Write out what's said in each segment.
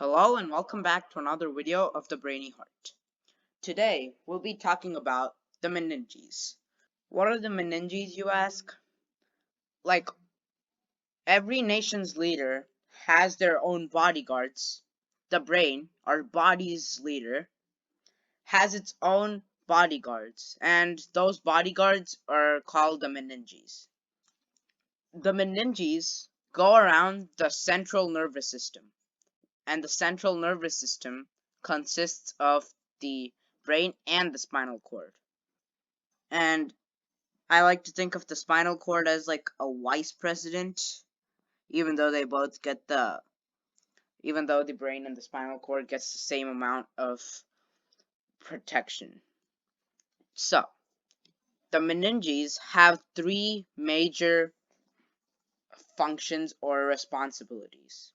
Hello and welcome back to another video of the Brainy Heart. Today we'll be talking about the Meninges. What are the Meninges, you ask? Like, every nation's leader has their own bodyguards. The brain, our body's leader, has its own bodyguards, and those bodyguards are called the Meninges. The Meninges go around the central nervous system, and the central nervous system consists of the brain and the spinal cord. And I like to think of the spinal cord as like a vice president, even though they both get even though the brain and the spinal cord gets the same amount of protection. So, the meninges have three major functions or responsibilities.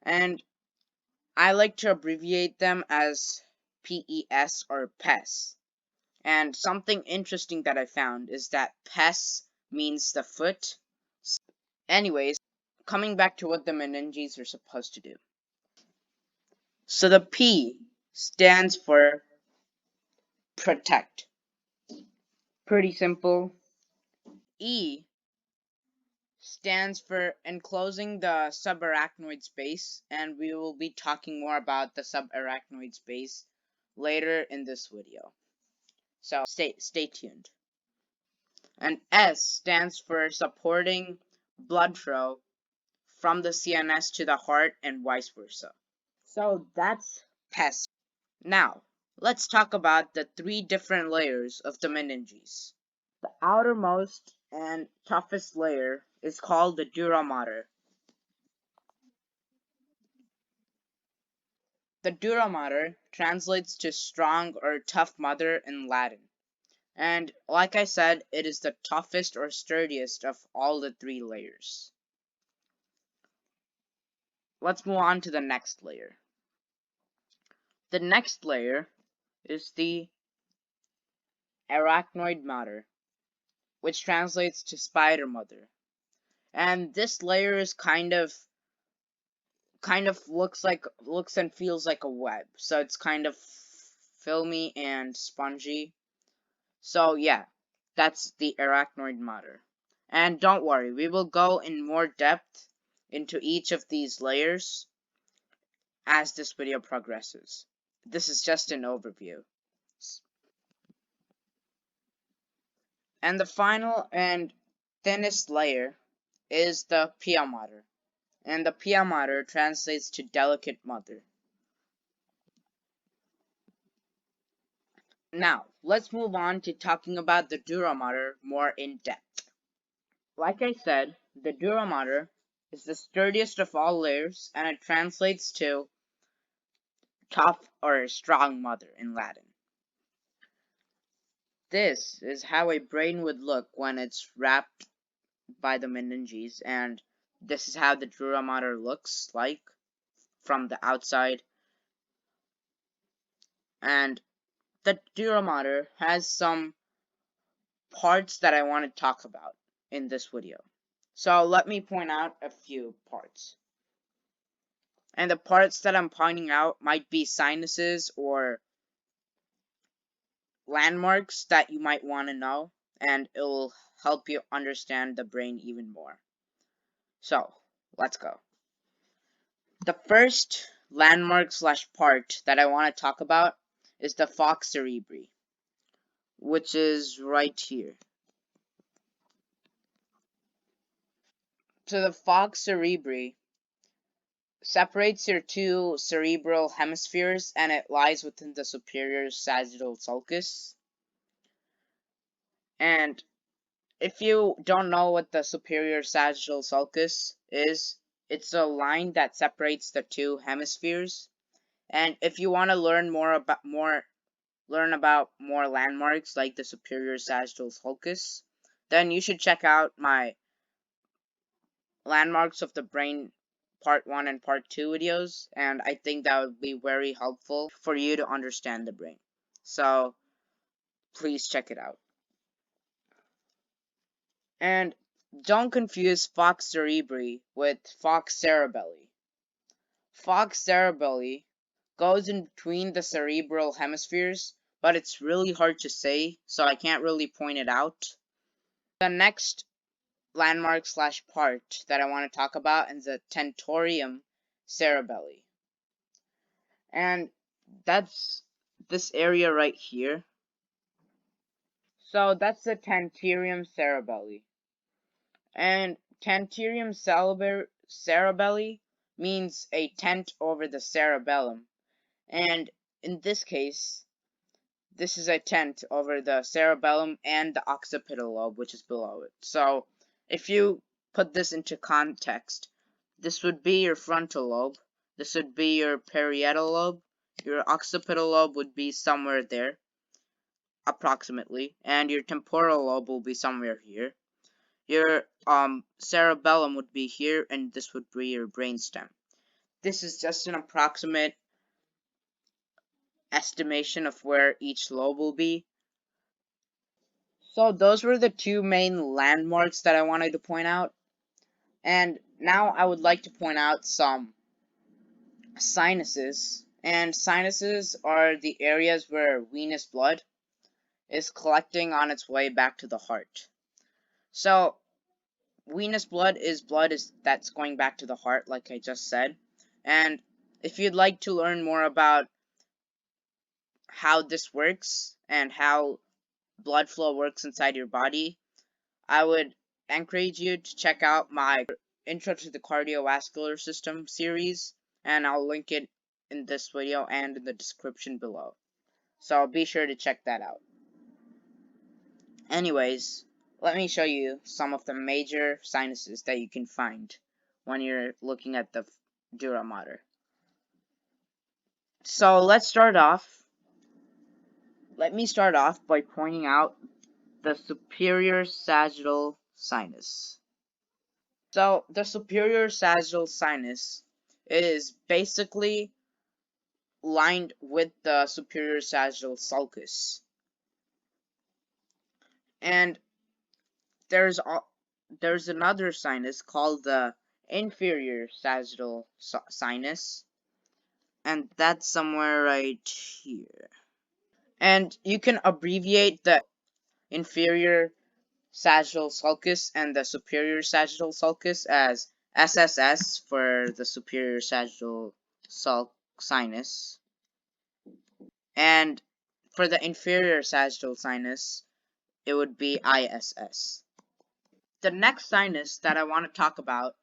And I like to abbreviate them as PES or PES. And something interesting that I found is that PES means the foot. Anyways, coming back to what the meninges are supposed to do. So the P stands for protect. Pretty simple. E stands for enclosing the subarachnoid space, and we will be talking more about the subarachnoid space later in this video. So stay tuned. And S stands for supporting blood flow from the CNS to the heart and vice versa. So that's PES. Now, let's talk about the three different layers of the meninges. The outermost and toughest layer is called the Dura Mater. The Dura Mater translates to strong or tough mother in Latin. And like I said, it is the toughest or sturdiest of all the three layers. Let's move on to the next layer. The next layer is the Arachnoid Mater, which translates to spider mother. And this layer is kind of looks and feels like a web. So it's kind of filmy and spongy. So yeah, that's the Arachnoid Mater. And don't worry, we will go in more depth into each of these layers as this video progresses. This is just an overview. And the final and thinnest layer is the Pia Mater. And the Pia Mater translates to delicate mother. Now, let's move on to talking about the Dura Mater more in depth. Like I said, the Dura Mater is the sturdiest of all layers, and it translates to tough or strong mother in Latin. This is how a brain would look when it's wrapped by the meninges, and this is how the Dura Mater looks like from the outside. And the Dura Mater has some parts that I want to talk about in this video. So let me point out a few parts. And the parts that I'm pointing out might be sinuses or landmarks that you might want to know, and it will help you understand the brain even more. So, let's go. The first landmark / part that I want to talk about is the falx cerebri, which is right here. So the falx cerebri separates your two cerebral hemispheres, and it lies within the superior sagittal sulcus. And if you don't know what the superior sagittal sulcus is, it's a line that separates the two hemispheres. And if you want to learn about more landmarks like the superior sagittal sulcus, then you should check out my landmarks of the brain part 1 and part 2 videos, and I think that would be very helpful for you to understand the brain. So please check it out. And don't confuse falx cerebri with falx cerebelli. Fox cerebelli goes in between the cerebral hemispheres, but it's really hard to say, so I can't really point it out. The next landmark slash part that I want to talk about is the tentorium cerebelli. And that's this area right here. So that's the tentorium cerebelli. And tentorium cerebelli means a tent over the cerebellum. And in this case, this is a tent over the cerebellum and the occipital lobe, which is below it. So if you put this into context, this would be your frontal lobe, this would be your parietal lobe, your occipital lobe would be somewhere there, approximately, and your temporal lobe will be somewhere here. Your cerebellum would be here, and this would be your brainstem. This is just an approximate estimation of where each lobe will be. So those were the two main landmarks that I wanted to point out. And now I would like to point out some sinuses. And sinuses are the areas where venous blood is collecting on its way back to the heart. So venous blood is that's going back to the heart, like I just said. And if you'd like to learn more about how this works and how blood flow works inside your body, I would encourage you to check out my Intro to the Cardiovascular System series, and I'll link it in this video and in the description below. So be sure to check that out. Anyways, let me show you some of the major sinuses that you can find when you're looking at the Dura Mater. So let me start off by pointing out the superior sagittal sinus. So the superior sagittal sinus is basically lined with the superior sagittal sulcus. And there's another sinus called the inferior sagittal sinus, and that's somewhere right here. And you can abbreviate the inferior sagittal sulcus and the superior sagittal sulcus as SSS for the superior sagittal sinus, and for the inferior sagittal sinus it would be ISS. The next sinus that I want to talk about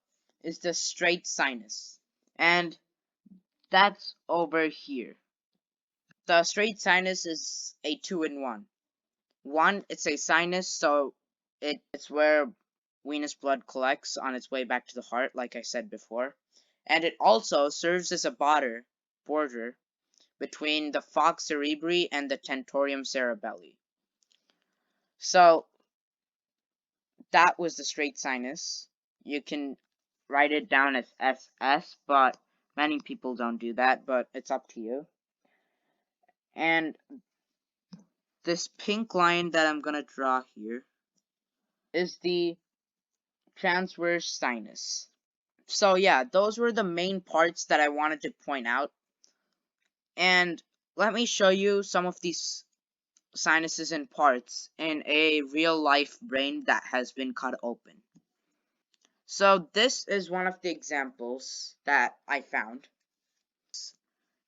is the straight sinus, and that's over here. The straight sinus is a 2-in-1. One, it's a sinus, so it's where venous blood collects on its way back to the heart, like I said before. And it also serves as a border between the fox cerebri and the tentorium cerebelli. So that was the straight sinus. You can write it down as SS, but many people don't do that, but it's up to you. And this pink line that I'm gonna draw here is the transverse sinus. So yeah, those were the main parts that I wanted to point out. And let me show you some of these sinuses and parts in a real life brain that has been cut open. So this is one of the examples that I found.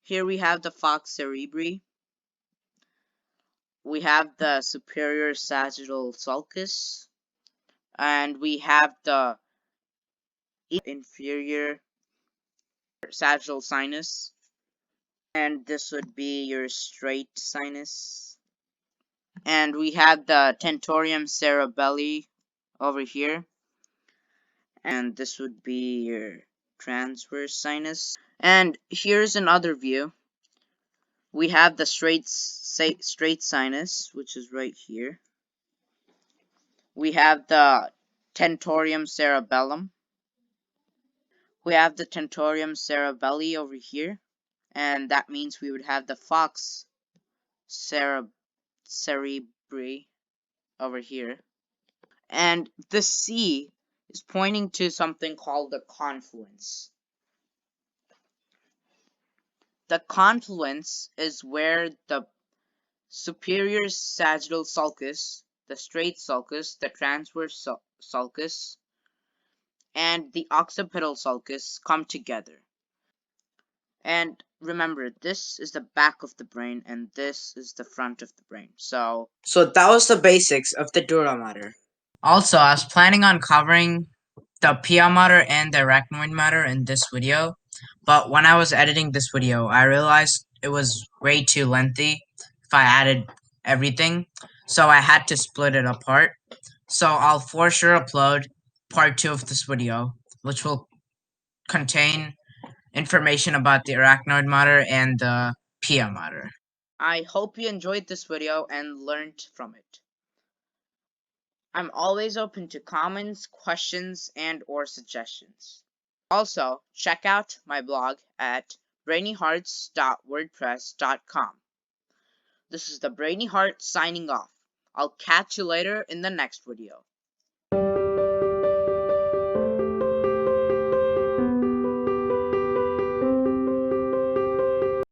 Here we have the fox cerebri. We have the superior sagittal sulcus. And we have the inferior sagittal sinus. And this would be your straight sinus. And we have the tentorium cerebelli over here. And this would be your transverse sinus. And here's another view. We have the straight sinus, which is right here. We have the tentorium cerebellum. We have the tentorium cerebelli over here, and that means we would have the fox cerebri over here. And the C is pointing to something called the confluence. The confluence is where the superior sagittal sulcus, the straight sulcus, the transverse sulcus, and the occipital sulcus come together. And remember, this is the back of the brain and this is the front of the brain. So that was the basics of the Dura Mater. Also, I was planning on covering the Pt.1 matter and the Arachnoid matter in this video, but when I was editing this video, I realized it was way too lengthy if I added everything, so I had to split it apart. So I'll for sure upload part 2 of this video, which will contain information about the Arachnoid matter and the Pt.1 matter. I hope you enjoyed this video and learned from it. I'm always open to comments, questions, and/or suggestions. Also, check out my blog at brainyhearts.wordpress.com. This is the Brainy Heart signing off. I'll catch you later in the next video.